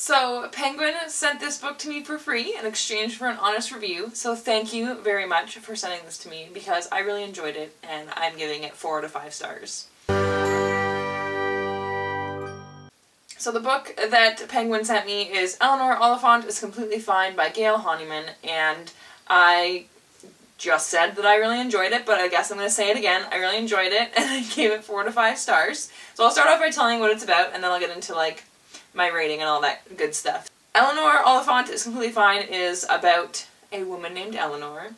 So Penguin sent this book to me for free in exchange for an honest review, so thank you very much for sending this to me because I really enjoyed it and I'm giving it 4 out of 5 stars. So the book that Penguin sent me is Eleanor Oliphant is Completely Fine by Gail Honeyman, and I just said that I really enjoyed it, but I guess I'm going to say it again. I really enjoyed it, and I gave it 4 to 5 stars. So I'll start off by telling you what it's about, and then I'll get into, like, my rating and all that good stuff. Eleanor Oliphant is Completely Fine is about a woman named Eleanor.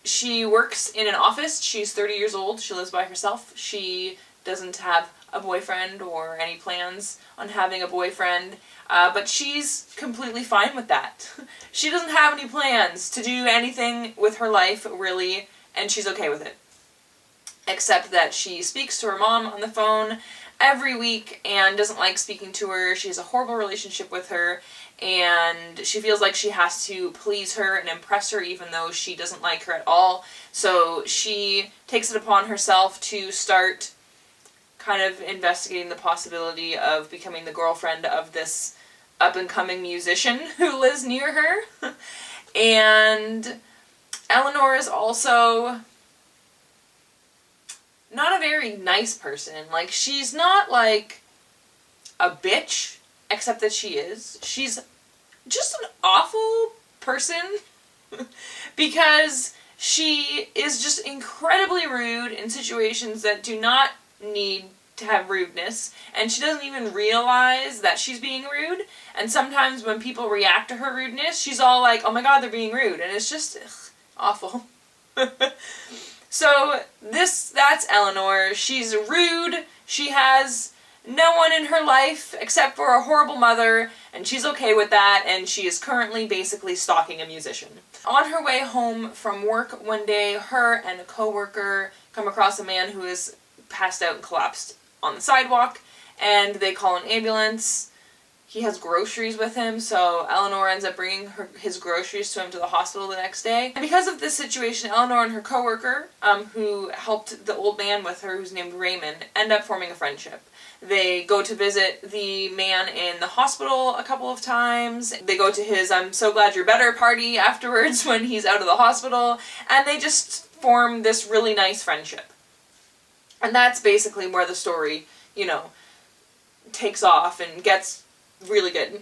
She works in an office. She's 30 years old. She lives by herself. She doesn't have a boyfriend or any plans on having a boyfriend, but she's completely fine with that. She doesn't have any plans to do anything with her life, really, and she's okay with it. Except that she speaks to her mom on the phone every week and doesn't like speaking to her. She has a horrible relationship with her, and she feels like she has to please her and impress her even though she doesn't like her at all. So she takes it upon herself to start kind of investigating the possibility of becoming the girlfriend of this up-and-coming musician who lives near her. And Eleanor is also not a very nice person. Like, she's not, like, a bitch, except that she is. She's just an awful person because she is just incredibly rude in situations that do not need to have rudeness, and she doesn't even realize that she's being rude, and sometimes when people react to her rudeness, she's all like, oh my god, they're being rude, and it's just awful. So that's Eleanor. She's rude, she has no one in her life except for a horrible mother, and she's okay with that, and she is currently basically stalking a musician. On her way home from work one day, her and a co-worker come across a man who is passed out and collapsed on the sidewalk, and they call an ambulance. He has groceries with him, so Eleanor ends up bringing his groceries to him to the hospital the next day. And because of this situation, Eleanor and her coworker, who helped the old man with her, who's named Raymond, end up forming a friendship. They go to visit the man in the hospital a couple of times. They go to his I'm so glad you're better party afterwards when he's out of the hospital, and they just form this really nice friendship. And that's basically where the story, you know, takes off and gets really good.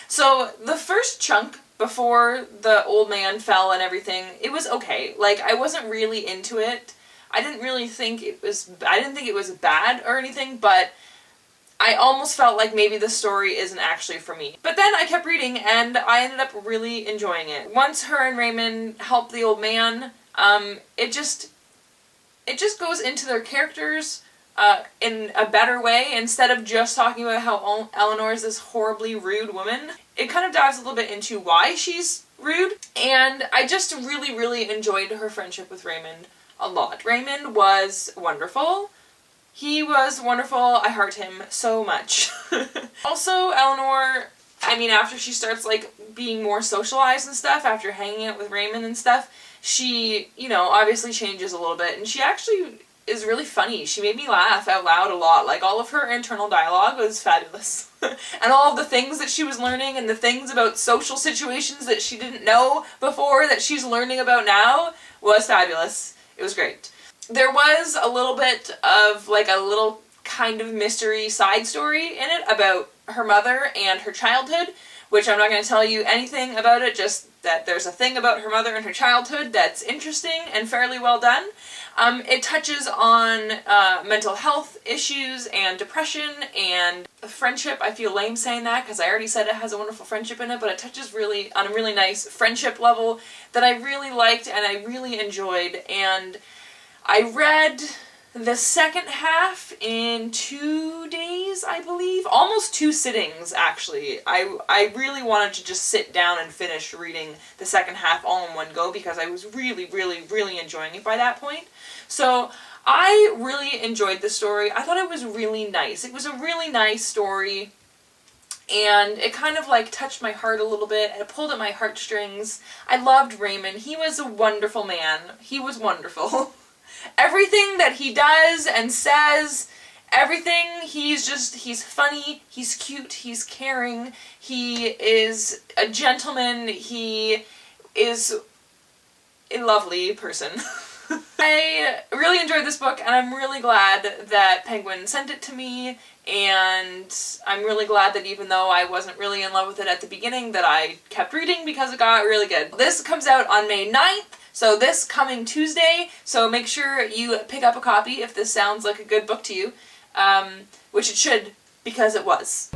So the first chunk before the old man fell and everything, it was okay. Like, I wasn't really into it. I didn't think it was bad or anything, but I almost felt like maybe the story isn't actually for me. But then I kept reading and I ended up really enjoying it. Once her and Raymond help the old man, it just goes into their characters in a better way. Instead of just talking about how Eleanor is this horribly rude woman, it kind of dives a little bit into why she's rude, and I just really, really enjoyed her friendship with Raymond a lot. Raymond was wonderful. He was wonderful. I heart him so much. Also, Eleanor, I mean, after she starts, like, being more socialized and stuff, after hanging out with Raymond and stuff, she, you know, obviously changes a little bit, and she actually is really funny. She made me laugh out loud a lot. Like, all of her internal dialogue was fabulous. And all of the things that she was learning and the things about social situations that she didn't know before that she's learning about now was fabulous. It was great. There was a little bit of, like, a little kind of mystery side story in it about her mother and her childhood, which I'm not going to tell you anything about it, just that there's a thing about her mother and her childhood that's interesting and fairly well done. It touches on mental health issues and depression and friendship. I feel lame saying that because I already said it has a wonderful friendship in it, but it touches really on a really nice friendship level that I really liked and I really enjoyed. And I read the second half in 2 days, I believe. Almost 2 sittings, actually. I really wanted to just sit down and finish reading the second half all in one go because I was really, really, really enjoying it by that point. So I really enjoyed the story. I thought it was really nice. It was a really nice story, and it kind of like touched my heart a little bit, and it pulled at my heartstrings. I loved Raymond. He was a wonderful man. He was wonderful. Everything that he does and says everything. He's funny, he's cute, he's caring, he is a gentleman, he is a lovely person. I really enjoyed this book, and I'm really glad that Penguin sent it to me, and I'm really glad that even though I wasn't really in love with it at the beginning, that I kept reading because it got really good. This comes out on May 9th, so this coming Tuesday, so make sure you pick up a copy if this sounds like a good book to you, which it should, because it was.